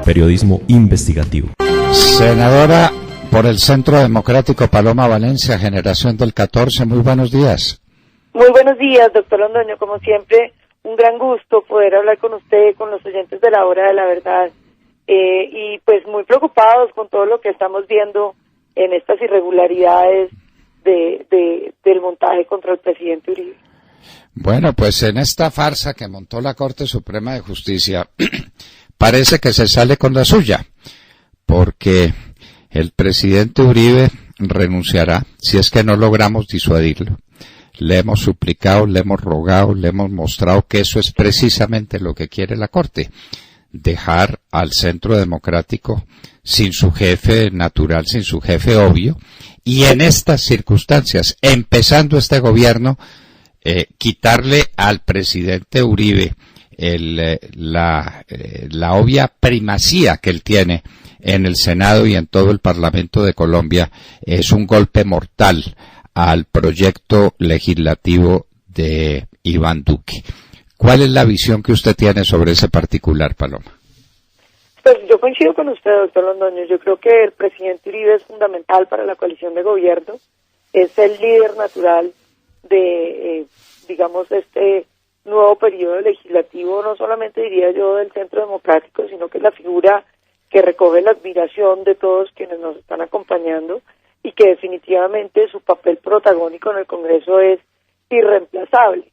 periodismo investigativo. Senadora por el Centro Democrático Paloma Valencia, Generación del 14, muy buenos días. Muy buenos días, doctor Londoño, como siempre, un gran gusto poder hablar con usted, con los oyentes de la Hora de la Verdad, y pues muy preocupados con todo lo que estamos viendo en estas irregularidades del montaje contra el presidente Uribe. Bueno, pues en esta farsa que montó la Corte Suprema de Justicia, parece que se sale con la suya, porque el presidente Uribe renunciará si es que no logramos disuadirlo. Le hemos suplicado, le hemos rogado, le hemos mostrado que eso es precisamente lo que quiere la Corte, dejar al Centro Democrático sin su jefe natural, sin su jefe obvio, y en estas circunstancias, empezando este gobierno, quitarle al presidente Uribe la obvia primacía que él tiene en el Senado y en todo el Parlamento de Colombia, es un golpe mortal al proyecto legislativo de Iván Duque. ¿Cuál es la visión que usted tiene sobre ese particular, Paloma? Pues yo coincido con usted, doctor Londoño. Yo creo que el presidente Uribe es fundamental para la coalición de gobierno. Es el líder natural de, digamos, este nuevo periodo legislativo, no solamente diría yo del Centro Democrático, sino que es la figura que recoge la admiración de todos quienes nos están acompañando y que definitivamente su papel protagónico en el Congreso es irreemplazable.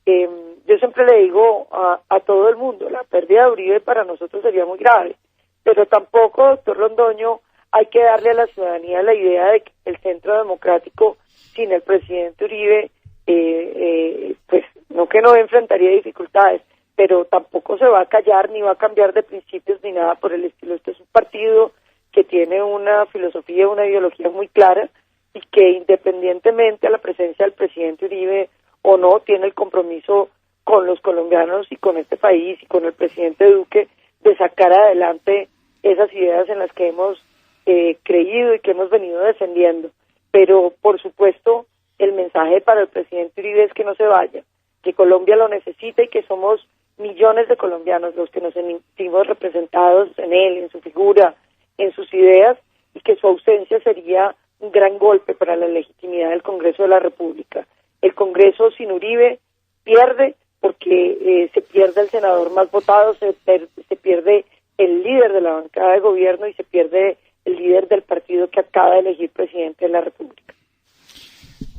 Yo siempre le digo a todo el mundo, la pérdida de Uribe para nosotros sería muy grave, pero tampoco, doctor Londoño, hay que darle a la ciudadanía la idea de que el Centro Democrático sin el presidente Uribe, pues no que no enfrentaría dificultades, pero tampoco se va a callar ni va a cambiar de principios ni nada por el estilo. Este es un partido que tiene una filosofía, una ideología muy clara y que independientemente a la presencia del presidente Uribe o no, tiene el compromiso con los colombianos y con este país y con el presidente Duque de sacar adelante esas ideas en las que hemos creído y que hemos venido defendiendo. Pero, por supuesto, el mensaje para el presidente Uribe es que no se vaya, que Colombia lo necesita y que somos millones de colombianos los que nos sentimos representados en él, en su figura, en sus ideas, y que su ausencia sería un gran golpe para la legitimidad del Congreso de la República. El Congreso sin Uribe pierde porque se pierde el senador más votado, se pierde el líder de la bancada de gobierno y se pierde el líder del partido que acaba de elegir presidente de la República.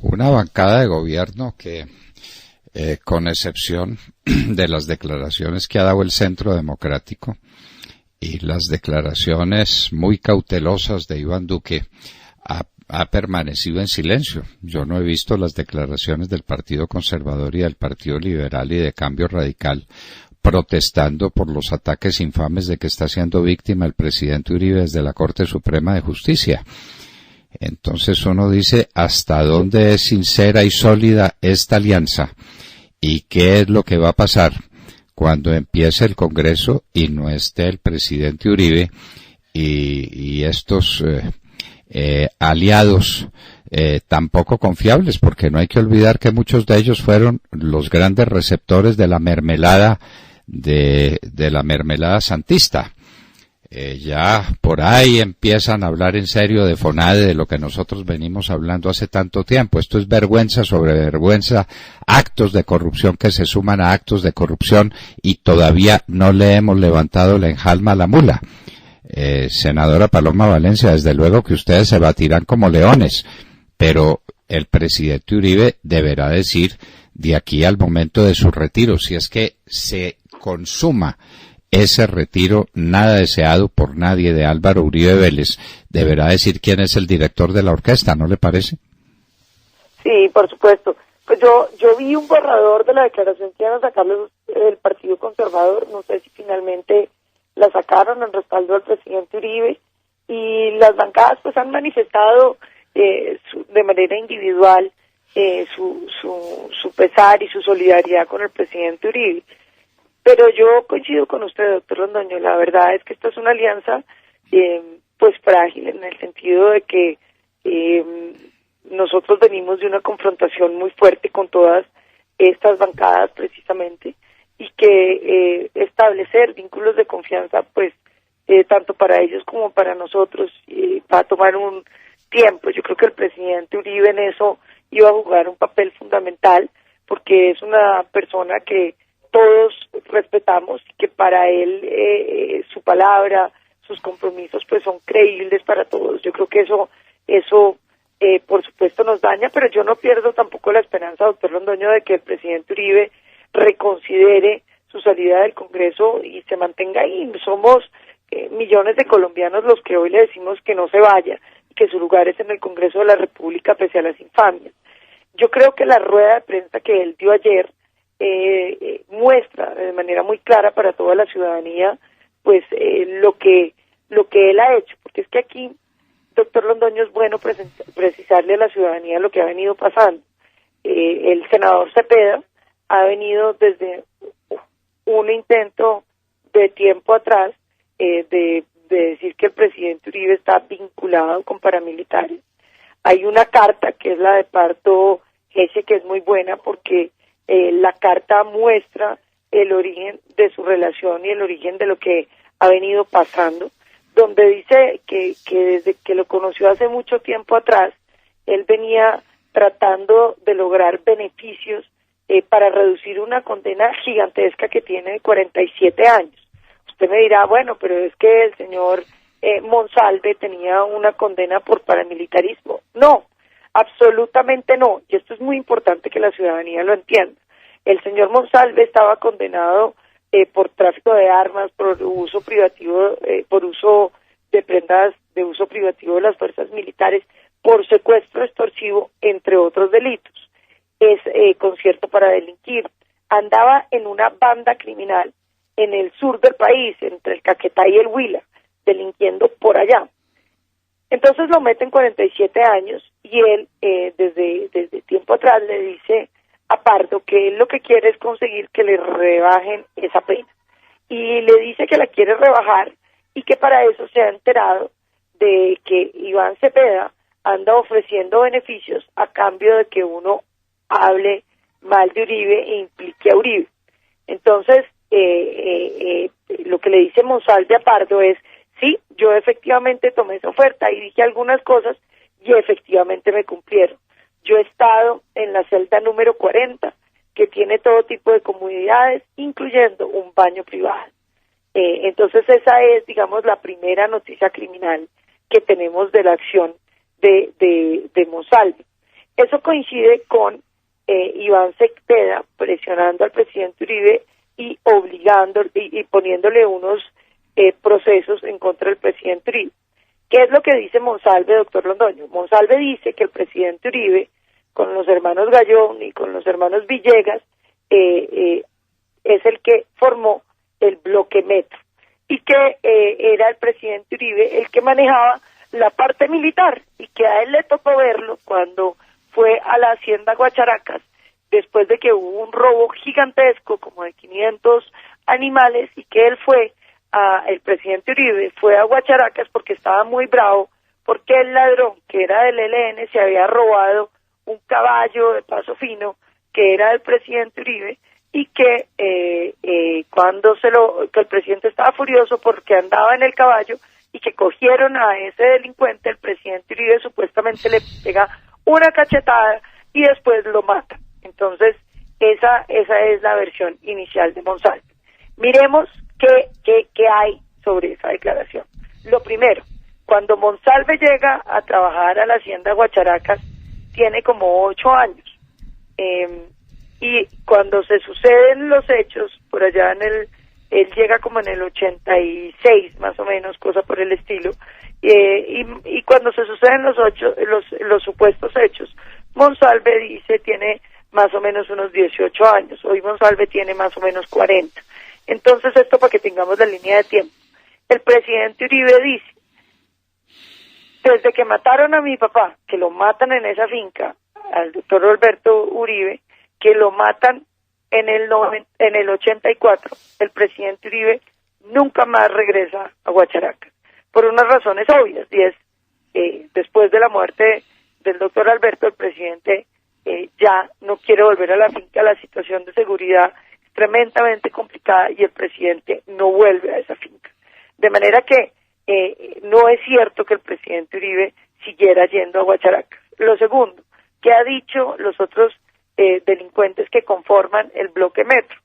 Una bancada de gobierno que, con excepción de las declaraciones que ha dado el Centro Democrático y las declaraciones muy cautelosas de Iván Duque, ha permanecido en silencio. Yo no he visto las declaraciones del Partido Conservador y del Partido Liberal y de Cambio Radical protestando por los ataques infames de que está siendo víctima el presidente Uribe desde la Corte Suprema de Justicia. Entonces uno dice, ¿hasta dónde es sincera y sólida esta alianza? ¿Y qué es lo que va a pasar cuando empiece el Congreso y no esté el presidente Uribe y estos aliados tan poco confiables? Porque no hay que olvidar que muchos de ellos fueron los grandes receptores de la mermelada de la mermelada santista. Ya por ahí empiezan a hablar en serio de FONADE, de lo que nosotros venimos hablando hace tanto tiempo. Esto es vergüenza sobre vergüenza, actos de corrupción que se suman a actos de corrupción y todavía no le hemos levantado la enjalma a la mula. Senadora Paloma Valencia, desde luego que ustedes se batirán como leones, pero el presidente Uribe deberá decir de aquí al momento de su retiro, si es que se consuma ese retiro nada deseado por nadie de Álvaro Uribe Vélez, deberá decir quién es el director de la orquesta, ¿no le parece? Sí, por supuesto. Pues yo vi un borrador de la declaración que iban a sacar el Partido Conservador, no sé si finalmente la sacaron en respaldo al presidente Uribe, y las bancadas pues han manifestado de manera individual su pesar y su solidaridad con el presidente Uribe. Pero yo coincido con usted, doctor Londoño, la verdad es que esta es una alianza pues frágil en el sentido de que nosotros venimos de una confrontación muy fuerte con todas estas bancadas precisamente, y que establecer vínculos de confianza pues tanto para ellos como para nosotros, va a tomar un tiempo. Yo creo que el presidente Uribe en eso iba a jugar un papel fundamental, porque es una persona que todos respetamos, que para él su palabra, sus compromisos pues son creíbles para todos. Yo creo que eso por supuesto nos daña, pero yo no pierdo tampoco la esperanza, doctor Londoño, de que el presidente Uribe reconsidere su salida del Congreso y se mantenga ahí. Somos millones de colombianos los que hoy le decimos que no se vaya y que su lugar es en el Congreso de la República pese a las infamias. Yo creo que la rueda de prensa que él dio ayer muestra de manera muy clara para toda la ciudadanía pues lo que él ha hecho, porque es que aquí, doctor Londoño, es bueno precisarle a la ciudadanía lo que ha venido pasando. El senador Cepeda ha venido desde un intento de tiempo atrás de decir que el presidente Uribe está vinculado con paramilitares. Hay una carta que es la de Pardo Gese, que es muy buena porque la carta muestra el origen de su relación y el origen de lo que ha venido pasando, donde dice que desde que lo conoció hace mucho tiempo atrás, él venía tratando de lograr beneficios para reducir una condena gigantesca que tiene de 47 años. Usted me dirá, bueno, pero es que el señor Monsalve tenía una condena por paramilitarismo. No, absolutamente no, y esto es muy importante que la ciudadanía lo entienda. El señor Monsalve estaba condenado por tráfico de armas, por uso privativo, por uso de prendas de uso privativo de las fuerzas militares, por secuestro extorsivo, entre otros delitos. Es concierto para delinquir. Andaba en una banda criminal en el sur del país, entre el Caquetá y el Huila, delinquiendo por allá. Entonces lo meten 47 años y él desde tiempo atrás le dice a Pardo que él lo que quiere es conseguir que le rebajen esa pena. Y le dice que la quiere rebajar y que para eso se ha enterado de que Iván Cepeda anda ofreciendo beneficios a cambio de que uno hable mal de Uribe e implique a Uribe. Entonces, lo que le dice Monsalve a Pardo es, sí, yo efectivamente tomé esa oferta y dije algunas cosas y efectivamente me cumplieron. Yo he estado en la celda número 40, que tiene todo tipo de comodidades, incluyendo un baño privado. Entonces esa es, digamos, la primera noticia criminal que tenemos de la acción de Monsalve. Eso coincide con Iván Cepeda presionando al presidente Uribe y obligando y poniéndole unos procesos en contra del presidente Uribe. ¿Qué es lo que dice Monsalve, doctor Londoño? Monsalve dice que el presidente Uribe, con los hermanos Gallón y con los hermanos Villegas, es el que formó el bloque Metro, y que era el presidente Uribe el que manejaba la parte militar, y que a él le tocó verlo cuando fue a la hacienda Guacharacas, después de que hubo un robo gigantesco, como de 500 animales, y que el presidente Uribe fue a Guacharacas porque estaba muy bravo, porque el ladrón, que era del ELN, se había robado un caballo de paso fino, que era del presidente Uribe, y que que el presidente estaba furioso porque andaba en el caballo, y que cogieron a ese delincuente, el presidente Uribe supuestamente le pega una cachetada y después lo mata. Entonces, esa es la versión inicial de Monsalve. Miremos qué hay sobre esa declaración. Lo primero, cuando Monsalve llega a trabajar a la hacienda Guacharacas, tiene como 8 años. Y cuando se suceden los hechos, por allá él llega como en el 86, más o menos, cosa por el estilo, y cuando se suceden los supuestos hechos, Monsalve dice tiene más o menos unos 18 años, hoy Monsalve tiene más o menos 40. Entonces, esto para que tengamos la línea de tiempo. El presidente Uribe dice, desde que mataron a mi papá, que lo matan en esa finca, al doctor Roberto Uribe, que lo matan en el 84, el presidente Uribe nunca más regresa a Guacharacas, por unas razones obvias, y es, después de la muerte del doctor Alberto, el presidente ya no quiere volver a la finca, la situación de seguridad es tremendamente complicada y el presidente no vuelve a esa finca. De manera que no es cierto que el presidente Uribe siguiera yendo a Guacharaca. Lo segundo, ¿qué ha dicho los otros delincuentes que conforman el bloque Metro?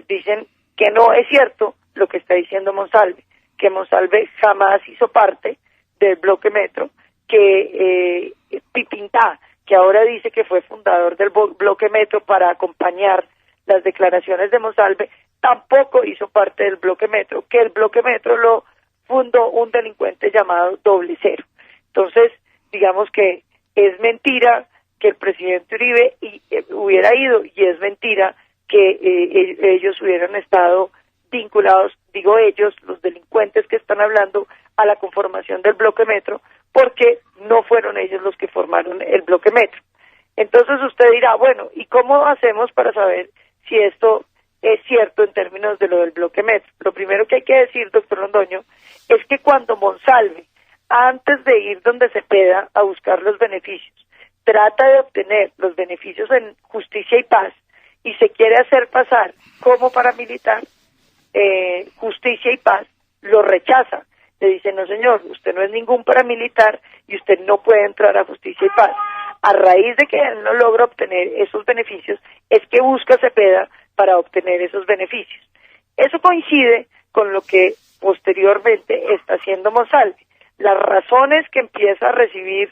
Dicen que no es cierto lo que está diciendo Monsalve, que Monsalve jamás hizo parte del bloque Metro, que Pipintá, que ahora dice que fue fundador del bloque Metro para acompañar las declaraciones de Monsalve, tampoco hizo parte del bloque Metro, que el bloque Metro lo fundó un delincuente llamado Doble Cero. Entonces, digamos que es mentira que el presidente Uribe hubiera ido, y es mentira que ellos hubieran estado vinculados, digo ellos, los delincuentes que están hablando, a la conformación del bloque Metro, porque no fueron ellos los que formaron el bloque Metro. Entonces usted dirá, bueno, ¿y cómo hacemos para saber si esto es cierto en términos de lo del bloque Metro? Lo primero que hay que decir, doctor Londoño, es que cuando Monsalve, antes de ir donde Cepeda a buscar los beneficios, trata de obtener los beneficios en Justicia y Paz y se quiere hacer pasar como paramilitar, Justicia y Paz lo rechaza. Le dice, no señor, usted no es ningún paramilitar y usted no puede entrar a Justicia y Paz. A raíz de que él no logra obtener esos beneficios, es que busca Cepeda para obtener esos beneficios. Eso coincide con lo que posteriormente está haciendo Monsalve. Las razones que empieza a recibir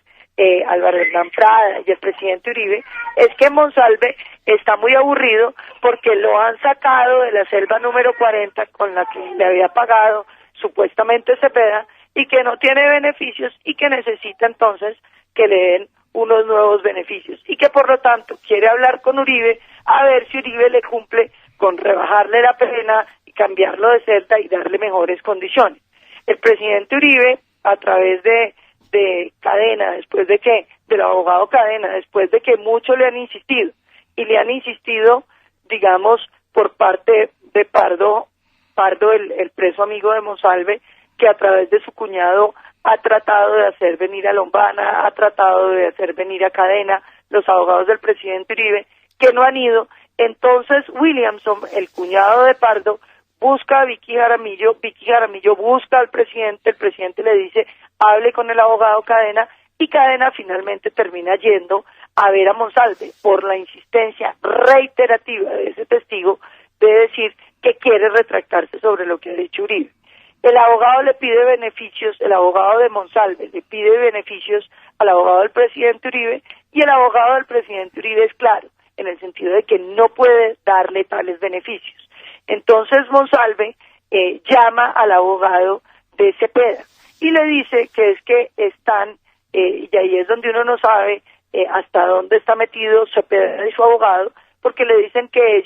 Álvaro Hernán Prada y el presidente Uribe es que Monsalve está muy aburrido porque lo han sacado de la selva número 40 con la que le había pagado supuestamente Cepeda y que no tiene beneficios y que necesita entonces que le den unos nuevos beneficios y que por lo tanto quiere hablar con Uribe a ver si Uribe le cumple con rebajarle la pena y cambiarlo de celda y darle mejores condiciones. El presidente Uribe, a través de Cadena, del abogado Cadena, después de que muchos le han insistido, y le han insistido, digamos, por parte de Pardo, el preso amigo de Monsalve, que a través de su cuñado ha tratado de hacer venir a Lombana, ha tratado de hacer venir a Cadena, los abogados del presidente Uribe, que no han ido. Entonces Williamson, el cuñado de Pardo, busca a Vicky Jaramillo busca al presidente, el presidente le dice, hable con el abogado Cadena, y Cadena finalmente termina yendo a ver a Monsalve por la insistencia reiterativa de ese testigo de decir que quiere retractarse sobre lo que ha dicho Uribe. El abogado le pide beneficios, el abogado de Monsalve le pide beneficios al abogado del presidente Uribe, y el abogado del presidente Uribe es claro, en el sentido de que no puede darle tales beneficios. Entonces Monsalve llama al abogado de Cepeda y le dice que es que están, y ahí es donde uno no sabe hasta dónde está metido Cepeda y su abogado, porque le dicen que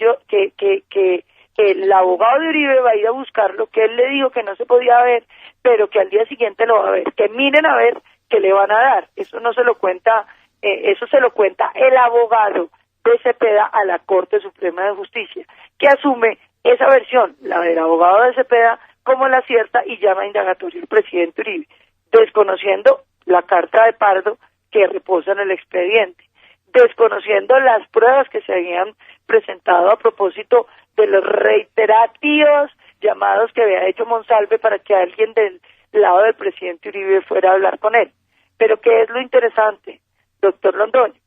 el abogado de Uribe va a ir a buscarlo, que él le dijo que no se podía ver, pero que al día siguiente lo va a ver, que miren a ver qué le van a dar. Eso no se lo cuenta, eso se lo cuenta el abogado de Cepeda a la Corte Suprema de Justicia, que asume esa versión, la del abogado de Cepeda, como la cierta y llama a indagatorio al presidente Uribe, desconociendo la carta de Pardo que reposa en el expediente, desconociendo las pruebas que se habían presentado a propósito de los reiterativos llamados que había hecho Monsalve para que alguien del lado del presidente Uribe fuera a hablar con él. Pero ¿qué es lo interesante, doctor Londoño?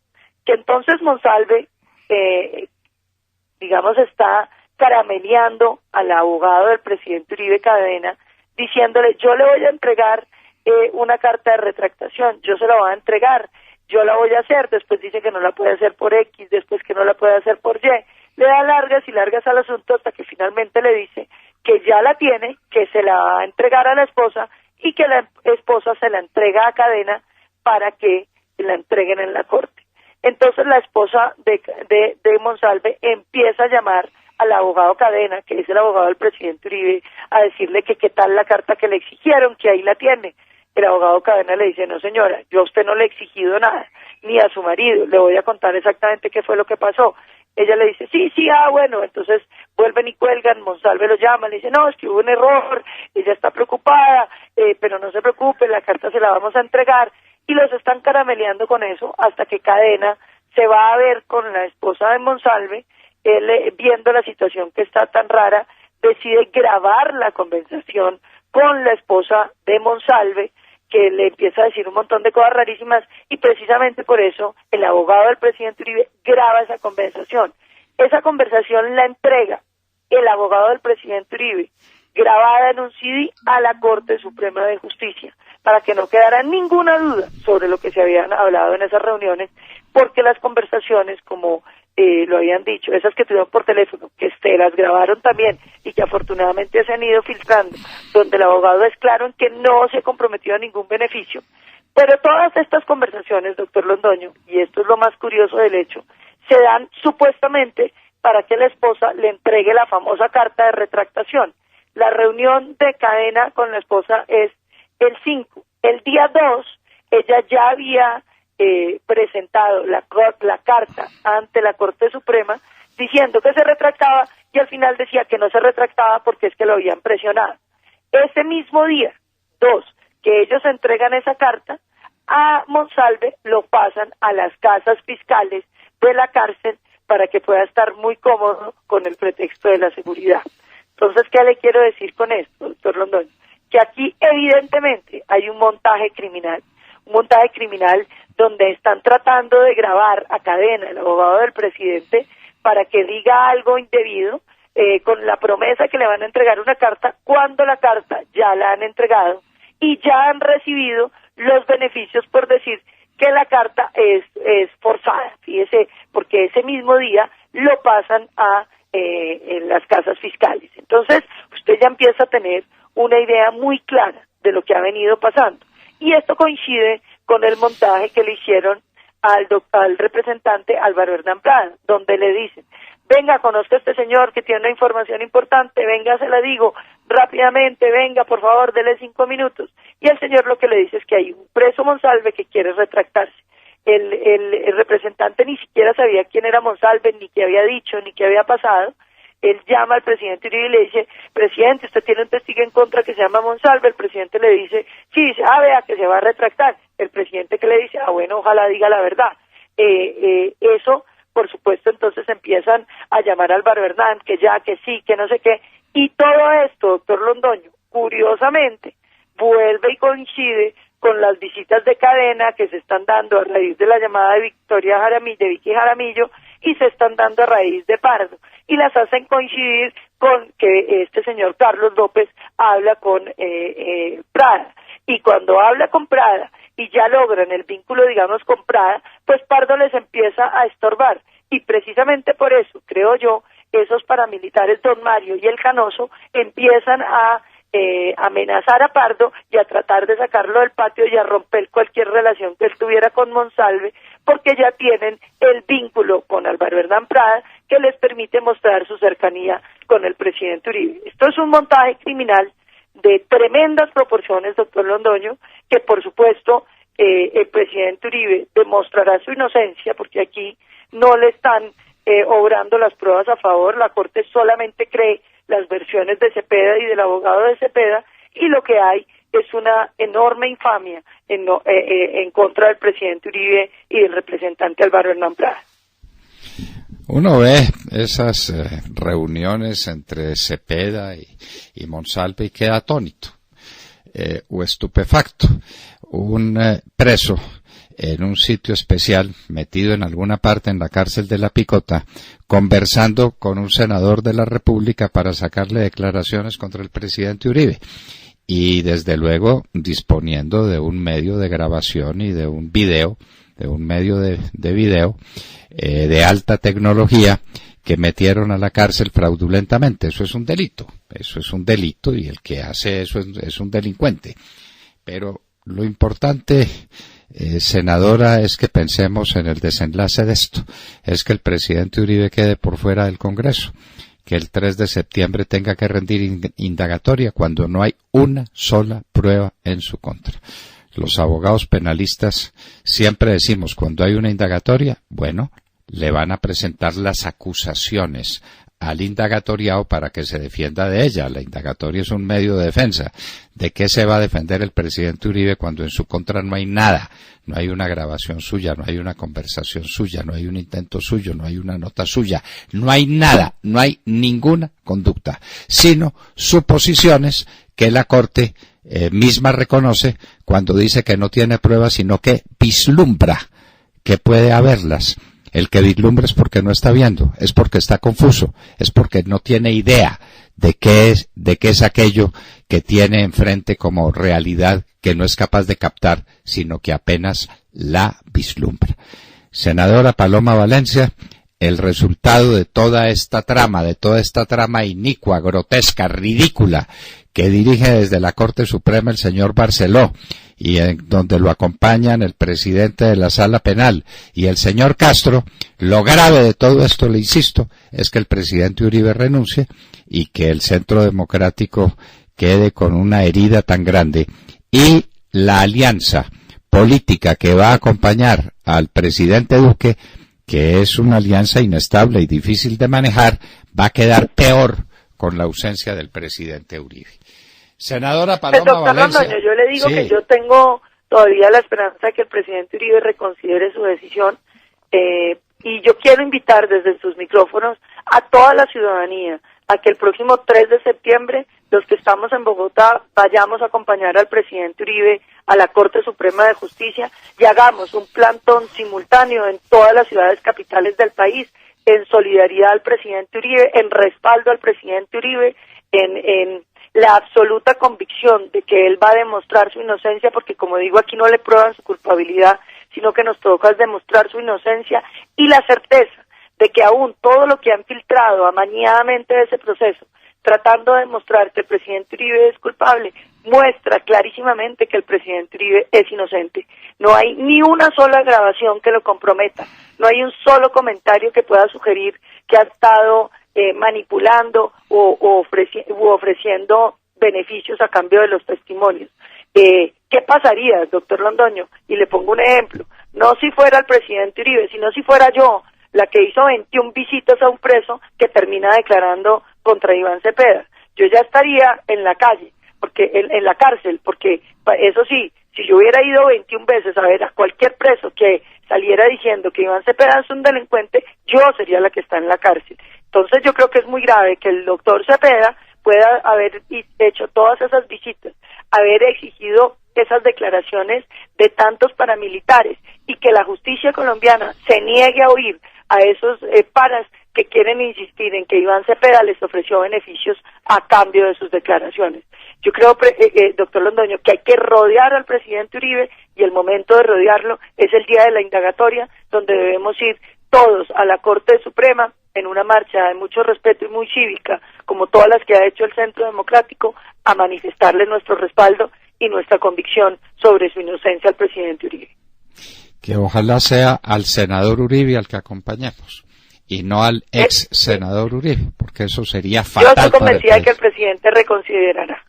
Que entonces Monsalve, digamos, está carameleando al abogado del presidente Uribe Cadena, diciéndole, yo le voy a entregar una carta de retractación, yo se la voy a entregar, yo la voy a hacer, después dice que no la puede hacer por X, después que no la puede hacer por Y, le da largas y largas al asunto hasta que finalmente le dice que ya la tiene, que se la va a entregar a la esposa y que la esposa se la entrega a Cadena para que la entreguen en la corte. Entonces la esposa de Monsalve empieza a llamar al abogado Cadena, que es el abogado del presidente Uribe, a decirle que qué tal la carta que le exigieron, que ahí la tiene. El abogado Cadena le dice, no señora, yo a usted no le he exigido nada, ni a su marido, le voy a contar exactamente qué fue lo que pasó. Ella le dice, sí, bueno, entonces vuelven y cuelgan, Monsalve lo llama, le dice, no, es que hubo un error, ella está preocupada, pero no se preocupe, la carta se la vamos a entregar, y los están carameleando con eso hasta que Cadena se va a ver con la esposa de Monsalve, él viendo la situación que está tan rara, decide grabar la conversación con la esposa de Monsalve, que le empieza a decir un montón de cosas rarísimas, y precisamente por eso el abogado del presidente Uribe graba esa conversación. Esa conversación la entrega el abogado del presidente Uribe, grabada en un CD, a la Corte Suprema de Justicia, para que no quedara ninguna duda sobre lo que se habían hablado en esas reuniones, porque las conversaciones, como lo habían dicho, esas que tuvieron por teléfono, que se las grabaron también y que afortunadamente se han ido filtrando, donde el abogado es claro en que no se comprometió a ningún beneficio. Pero todas estas conversaciones, doctor Londoño, y esto es lo más curioso del hecho, se dan supuestamente para que la esposa le entregue la famosa carta de retractación. La reunión de Cadena con la esposa es el 5. El día 2, ella ya había presentado la carta ante la Corte Suprema diciendo que se retractaba, y al final decía que no se retractaba porque es que lo habían presionado. Ese mismo día, 2, que ellos entregan esa carta, a Monsalve lo pasan a las casas fiscales de la cárcel para que pueda estar muy cómodo con el pretexto de la seguridad. Entonces, ¿qué le quiero decir con esto, doctor Londoño? Que aquí evidentemente hay un montaje criminal donde están tratando de grabar a Cadena, el abogado del presidente, para que diga algo indebido, con la promesa que le van a entregar una carta, cuando la carta ya la han entregado y ya han recibido los beneficios por decir que la carta es forzada, fíjese, porque ese mismo día lo pasan a en las casas fiscales. Entonces, usted ya empieza a tener una idea muy clara de lo que ha venido pasando. Y esto coincide con el montaje que le hicieron al representante Álvaro Hernán Prada, donde le dicen: venga, conozca a este señor que tiene una información importante, venga, se la digo rápidamente, venga, por favor, dele 5 minutos. Y el señor lo que le dice es que hay un preso Monsalve que quiere retractarse. El representante ni siquiera sabía quién era Monsalve, ni qué había dicho, ni qué había pasado. Él llama al presidente Uribe y le dice: presidente, usted tiene un testigo en contra que se llama Monsalve. El presidente le dice: sí, dice, vea, que se va a retractar. El presidente que le dice: bueno, ojalá diga la verdad. Eso, por supuesto, entonces empiezan a llamar a Álvaro Hernán, que ya, que sí, que no sé qué. Y todo esto, doctor Londoño, curiosamente, vuelve y coincide con las visitas de Cadena que se están dando a raíz de la llamada de Vicky Jaramillo, y se están dando a raíz de Pardo, y las hacen coincidir con que este señor Carlos López habla con Prada, y cuando habla con Prada y ya logran el vínculo, digamos, con Prada, pues Pardo les empieza a estorbar, y precisamente por eso, creo yo, esos paramilitares Don Mario y el Canoso empiezan a amenazar a Pardo y a tratar de sacarlo del patio y a romper cualquier relación que él tuviera con Monsalve, porque ya tienen el vínculo con Álvaro Hernán Prada que les permite mostrar su cercanía con el presidente Uribe. Esto es un montaje criminal de tremendas proporciones, doctor Londoño, que por supuesto el presidente Uribe demostrará su inocencia, porque aquí no le están obrando las pruebas a favor. La Corte solamente cree las versiones de Cepeda y del abogado de Cepeda, y lo que hay es una enorme infamia en contra del presidente Uribe y del representante Álvaro Hernán Prada. Uno ve esas reuniones entre Cepeda y Monsalve y queda atónito o estupefacto. Un preso en un sitio especial, metido en alguna parte en la cárcel de La Picota, conversando con un senador de la República para sacarle declaraciones contra el presidente Uribe. Y desde luego disponiendo de un medio de grabación y de un video, de un medio de video de alta tecnología, que metieron a la cárcel fraudulentamente. Eso es un delito, y el que hace eso es un delincuente. Pero lo importante, senadora, es que pensemos en el desenlace de esto. Es que el presidente Uribe quede por fuera del Congreso, que el 3 de septiembre tenga que rendir indagatoria cuando no hay una sola prueba en su contra. Los abogados penalistas siempre decimos, cuando hay una indagatoria, bueno, le van a presentar las acusaciones al indagatoriado para que se defienda de ella. La indagatoria es un medio de defensa. ¿De qué se va a defender el presidente Uribe cuando en su contra no hay nada? No hay una grabación suya, no hay una conversación suya, no hay un intento suyo, no hay una nota suya, no hay nada, no hay ninguna conducta, sino suposiciones que la Corte misma reconoce cuando dice que no tiene pruebas, sino que vislumbra que puede haberlas. El que vislumbra es porque no está viendo, es porque está confuso, es porque no tiene idea de qué es aquello que tiene enfrente como realidad que no es capaz de captar, sino que apenas la vislumbra. Senadora Paloma Valencia, el resultado de toda esta trama inicua, grotesca, ridícula, que dirige desde la Corte Suprema el señor Barceló, y en donde lo acompañan el presidente de la Sala Penal y el señor Castro, lo grave de todo esto, le insisto, es que el presidente Uribe renuncie y que el Centro Democrático quede con una herida tan grande, y la alianza política que va a acompañar al presidente Duque, que es una alianza inestable y difícil de manejar, va a quedar peor con la ausencia del presidente Uribe. Senadora Paloma Valencia. Londoño, yo le digo que yo tengo todavía la esperanza de que el presidente Uribe reconsidere su decisión, y yo quiero invitar desde sus micrófonos a toda la ciudadanía a que el próximo 3 de septiembre, los que estamos en Bogotá, vayamos a acompañar al presidente Uribe a la Corte Suprema de Justicia y hagamos un plantón simultáneo en todas las ciudades capitales del país, en solidaridad al presidente Uribe, en respaldo al presidente Uribe, en la absoluta convicción de que él va a demostrar su inocencia, porque como digo, aquí no le prueban su culpabilidad, sino que nos toca demostrar su inocencia, y la certeza de que aún todo lo que han filtrado amañadamente de ese proceso, tratando de demostrar que el presidente Uribe es culpable, muestra clarísimamente que el presidente Uribe es inocente. No hay ni una sola grabación que lo comprometa, no hay un solo comentario que pueda sugerir que ha estado manipulando u ofreciendo beneficios a cambio de los testimonios. ¿Qué pasaría, doctor Londoño? Y le pongo un ejemplo. No si fuera el presidente Uribe, sino si fuera yo la que hizo 21 visitas a un preso que termina declarando contra Iván Cepeda. Yo ya estaría en la calle, porque en la cárcel, porque eso sí, si yo hubiera ido 21 veces a ver a cualquier preso que saliera diciendo que Iván Cepeda es un delincuente, yo sería la que está en la cárcel. Entonces yo creo que es muy grave que el doctor Cepeda pueda haber hecho todas esas visitas, haber exigido esas declaraciones de tantos paramilitares, y que la justicia colombiana se niegue a oír a esos paras que quieren insistir en que Iván Cepeda les ofreció beneficios a cambio de sus declaraciones. Yo creo, doctor Londoño, que hay que rodear al presidente Uribe, y el momento de rodearlo es el día de la indagatoria, donde debemos ir todos a la Corte Suprema en una marcha de mucho respeto y muy cívica, como todas las que ha hecho el Centro Democrático, a manifestarle nuestro respaldo y nuestra convicción sobre su inocencia al presidente Uribe. Que ojalá sea al senador Uribe al que acompañemos, y no al ex senador Uribe, porque eso sería fatal. Yo estoy convencida de que el presidente reconsiderará.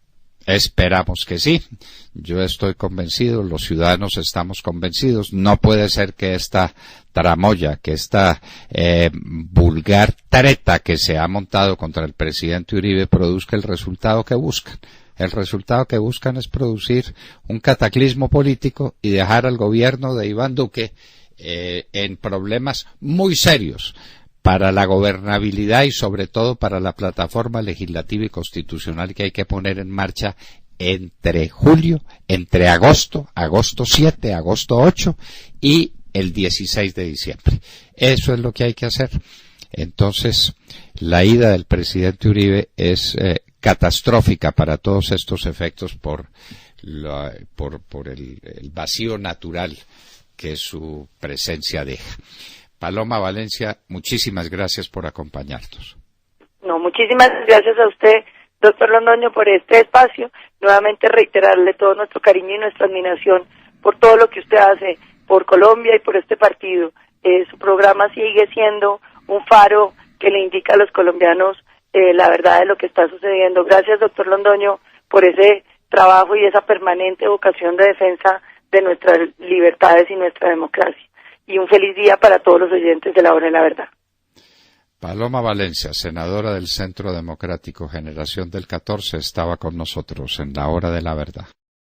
Esperamos que sí. Yo estoy convencido, los ciudadanos estamos convencidos. No puede ser que esta tramoya, que esta vulgar treta que se ha montado contra el presidente Uribe produzca el resultado que buscan. El resultado que buscan es producir un cataclismo político y dejar al gobierno de Iván Duque en problemas muy serios para la gobernabilidad y sobre todo para la plataforma legislativa y constitucional que hay que poner en marcha entre agosto 7, agosto 8 y el 16 de diciembre. Eso es lo que hay que hacer. Entonces, la ida del presidente Uribe es catastrófica para todos estos efectos por el vacío natural que su presencia deja. Paloma Valencia, muchísimas gracias por acompañarnos. No, muchísimas gracias a usted, doctor Londoño, por este espacio. Nuevamente reiterarle todo nuestro cariño y nuestra admiración por todo lo que usted hace por Colombia y por este partido. Su programa sigue siendo un faro que le indica a los colombianos la verdad de lo que está sucediendo. Gracias, doctor Londoño, por ese trabajo y esa permanente vocación de defensa de nuestras libertades y nuestra democracia. Y un feliz día para todos los oyentes de La Hora de la Verdad. Paloma Valencia, senadora del Centro Democrático, Generación del 14, estaba con nosotros en la hora de la verdad.